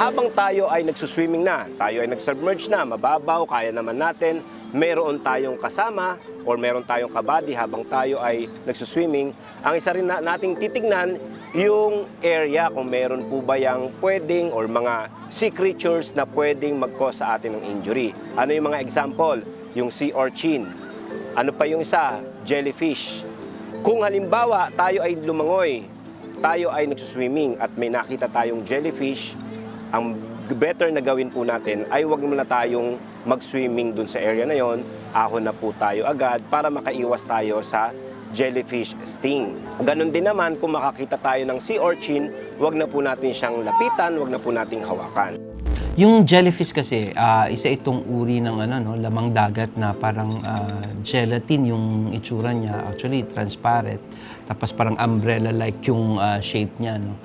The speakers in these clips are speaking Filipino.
habang tayo ay nagsuswimming na, tayo ay nag-submerge na, mababaw, kaya naman natin, meron tayong kasama or meron tayong kabady habang tayo ay nagsuswimming, ang isa rin nating titignan yung area kung meron po ba yung pwedeng or mga sea creatures na pwedeng mag-cause sa atin ng injury. Ano yung mga example? Yung sea urchin. Ano pa yung isa? Jellyfish. Kung halimbawa tayo ay lumangoy, tayo ay nagsuswimming at may nakita tayong jellyfish, ang better na gawin po natin ay huwag muna tayong mag-swimming dun sa area na yon, ahon na po tayo agad para makaiwas tayo sa jellyfish sting. Ganon din naman kung makakita tayo ng sea urchin, huwag na po natin siyang lapitan, huwag na po nating hawakan. Yung jellyfish kasi, isa itong uri ng lamang dagat na parang gelatin yung itsura niya. Actually, transparent. Tapos parang umbrella-like yung shape niya. No?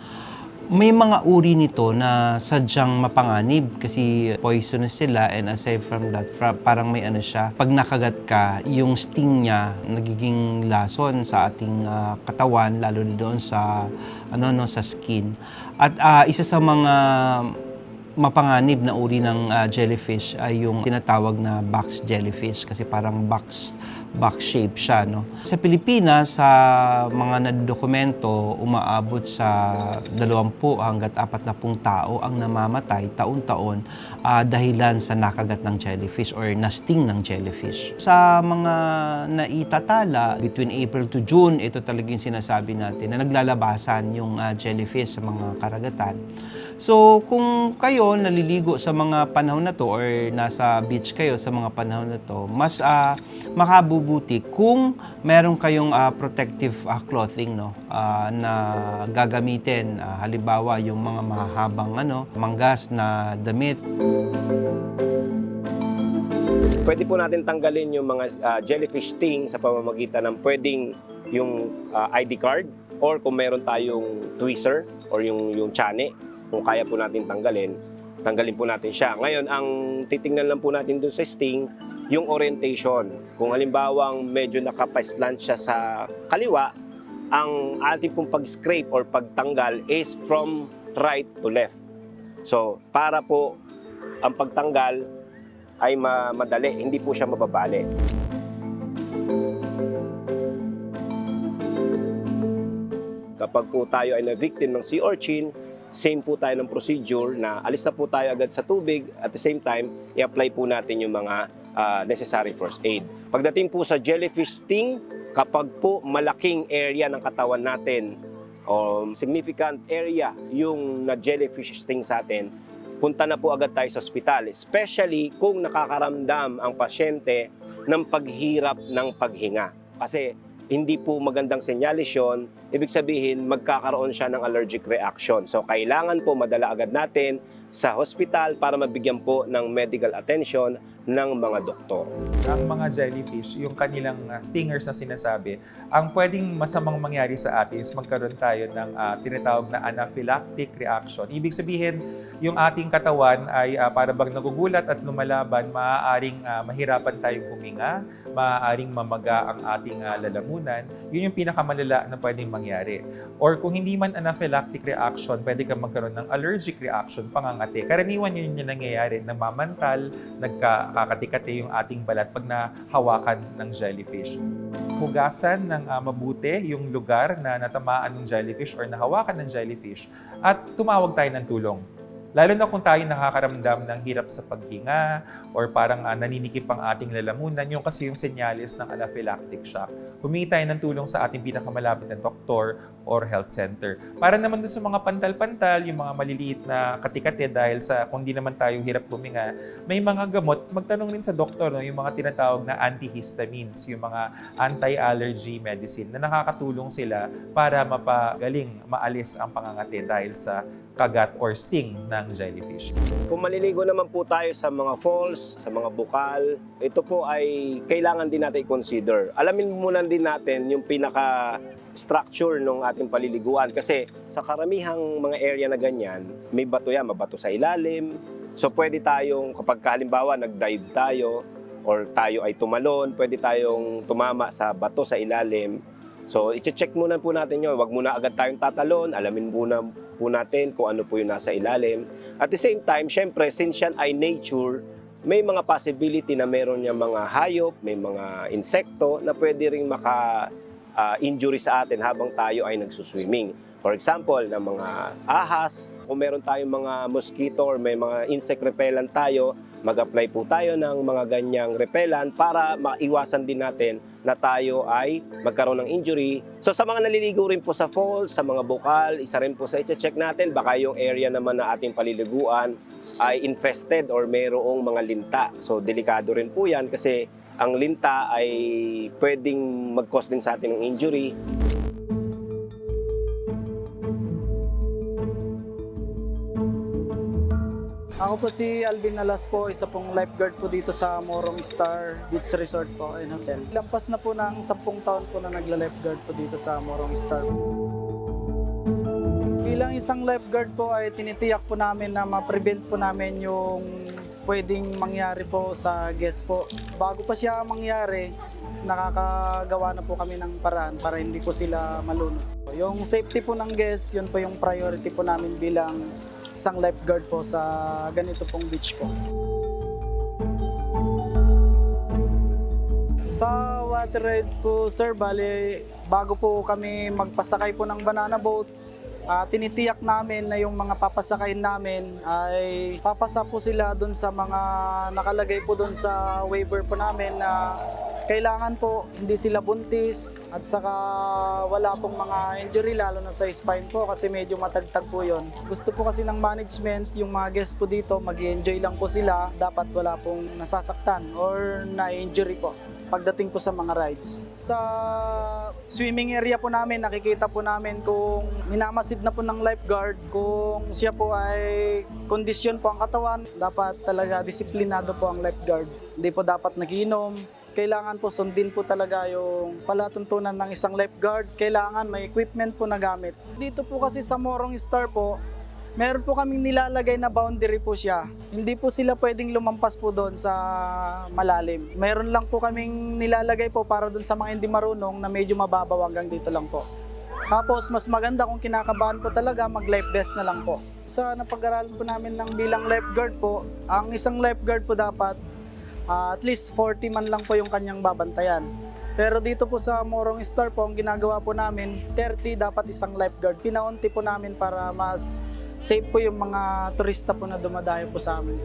May mga uri nito na sadyang mapanganib kasi poisonous sila, and aside from that, parang may siya. Pag nakagat ka, yung sting niya nagiging lason sa ating katawan, lalo na doon sa, sa skin. At isa sa mga mapanganib na uri ng jellyfish ay yung tinatawag na box jellyfish kasi parang box shape siya. No? Sa Pilipinas, sa mga nadodokumento, umaabot sa 20 hanggat 40 tao ang namamatay taon-taon dahilan sa nakagat ng jellyfish or na-sting ng jellyfish. Sa mga naitatala, between April to June, ito talagang sinasabi natin na naglalabasan yung jellyfish sa mga karagatan. So, kung kayo naliligo sa mga panahon na to or nasa beach kayo sa mga panahon na to, mas makabubuti kung meron kayong protective clothing na gagamitin. Halimbawa, yung mga mahabang manggas na damit. Pwede po natin tanggalin yung mga jellyfish sting sa pamamagitan ng pwedeng yung ID card or kung meron tayong tweezer or yung tsane. Kung kaya po natin tanggalin po natin siya. Ngayon, ang titingnan lang po natin dun sa sting, yung orientation. Kung halimbawang medyo nakapaslant siya sa kaliwa, ang ating pong pag-scrape or pagtanggal is from right to left. So, para po ang pagtanggal ay madali, hindi po siya mababali. Kapag po tayo ay na-victim ng sea urchin, same po tayo ng procedure na alis na po tayo agad sa tubig, at the same time, i-apply po natin yung mga necessary first aid. Pagdating po sa jellyfish sting, kapag po malaking area ng katawan natin o significant area yung na-jellyfish sting sa atin, punta na po agad tayo sa ospital, especially kung nakakaramdam ang pasyente ng paghirap ng paghinga. Kasi hindi po magandang senyalis yun, ibig sabihin magkakaroon siya ng allergic reaction. So kailangan po madala agad natin sa hospital para mabigyan po ng medical attention ng mga doktor. Ang mga jellyfish, yung kanilang stingers na sinasabi, ang pwedeng masamang mangyari sa atin is magkaroon tayo ng tinatawag na anaphylactic reaction. Ibig sabihin, yung ating katawan ay para bang nagugulat at lumalaban, maaaring mahirapan tayong huminga, maaaring mamaga ang ating lalamunan. Yun yung pinakamalala na pwedeng mangyari. Or kung hindi man anaphylactic reaction, pwede kang magkaroon ng allergic reaction, pangangati. Karaniwan yun yung nangyayari, namamantal, nagkakatikati yung ating balat pag nahawakan ng jellyfish. Hugasan ng mabuti yung lugar na natamaan ng jellyfish or nahawakan ng jellyfish at tumawag tayo ng tulong. Lalo na kung tayo nakakaramdam ng hirap sa paghinga or parang naninikip ang ating lalamunan, yung kasi yung senyales ng anaphylactic shock. Humingi tayo ng tulong sa ating pinakamalapit na doktor or health center. Para naman doon sa mga pantal-pantal, yung mga maliliit na katikate dahil sa kung di naman tayo hirap huminga, may mga gamot, magtanong rin sa doktor, yung mga tinatawag na antihistamines, yung mga anti-allergy medicine na nakakatulong sila para mapagaling, maalis ang pangangati dahil sa kagat or sting ng jellyfish. Kung maliligo naman po tayo sa mga falls, sa mga bukal, ito po ay kailangan din natin i-consider. Alamin muna din natin yung pinaka-structure ng ating paliliguan kasi sa karamihang mga area na ganyan, may bato yan, mabato sa ilalim. So pwede tayong, kapag halimbawa nag-dive tayo or tayo ay tumalon, pwede tayong tumama sa bato sa ilalim. So, i-check muna po natin yun. Huwag muna agad tayong tatalon. Alamin muna po natin kung ano po yung nasa ilalim. At the same time, syempre, since yan ay nature, may mga possibility na meron niya mga hayop, may mga insekto na pwede ring maka-injury sa atin habang tayo ay nagsuswimming. For example, ng mga ahas, kung meron tayong mga mosquito or may mga insect repellent tayo, mag-apply po tayo ng mga ganyang repellent para maiwasan din natin na tayo ay magkaroon ng injury. So sa mga naliligo rin po sa falls, sa mga bukal, isa rin po sa i-check natin, baka yung area naman na ating paliliguan ay infested or mayroong mga linta. So delikado rin po yan kasi ang linta ay pwedeng mag-cause din sa atin ng injury. Ako po si Alvin Alas po, isa pong lifeguard po dito sa Morong Star Beach Resort po and Hotel. Lampas na po ng 10 taon po na nagla-lifeguard po dito sa Morong Star. Bilang isang lifeguard po ay tinitiyak po namin na ma-prevent po namin yung pwedeng mangyari po sa guest po. Bago pa siya mangyari, nakakagawa na po kami ng paraan para hindi po sila malunod. Yung safety po ng guest, yun po yung priority po namin bilang isang lifeguard po sa ganito pong beach po. Sa water rides po, sir, bali, bago po kami magpasakay po ng banana boat, tinitiyak namin na yung mga papasakayin namin ay papasa po sila dun sa mga nakalagay po dun sa waiver po namin na kailangan po hindi sila buntis at saka wala pong mga injury lalo na sa spine po kasi medyo matagtag po yon. Gusto po kasi ng management yung mga guests po dito mag-enjoy lang po sila, dapat wala pong nasasaktan or na-injury po pagdating po sa mga rides. Sa swimming area po namin, nakikita po namin kung minamasid na po ng lifeguard, kung siya po ay kondisyon po ang katawan, dapat talaga disiplinado po ang lifeguard. Hindi po dapat nagiinom. Kailangan po sundin po talaga yung palatuntunan ng isang lifeguard. Kailangan may equipment po na gamit. Dito po kasi sa Morong Star po, meron po kaming nilalagay na boundary po siya. Hindi po sila pwedeng lumampas po doon sa malalim. Meron lang po kaming nilalagay po para doon sa mga hindi marunong na medyo mababaw hanggang dito lang po. Tapos mas maganda kung kinakabahan po talaga, mag-life vest na lang po. Sa napag-aralan po namin ng bilang lifeguard po, ang isang lifeguard po dapat at least 40 man lang po yung kanyang babantayan. Pero dito po sa Morong Star po, ang ginagawa po namin, 30 dapat isang lifeguard. Pinaunti po namin para mas safe po yung mga turista po na dumadayo po sa amin.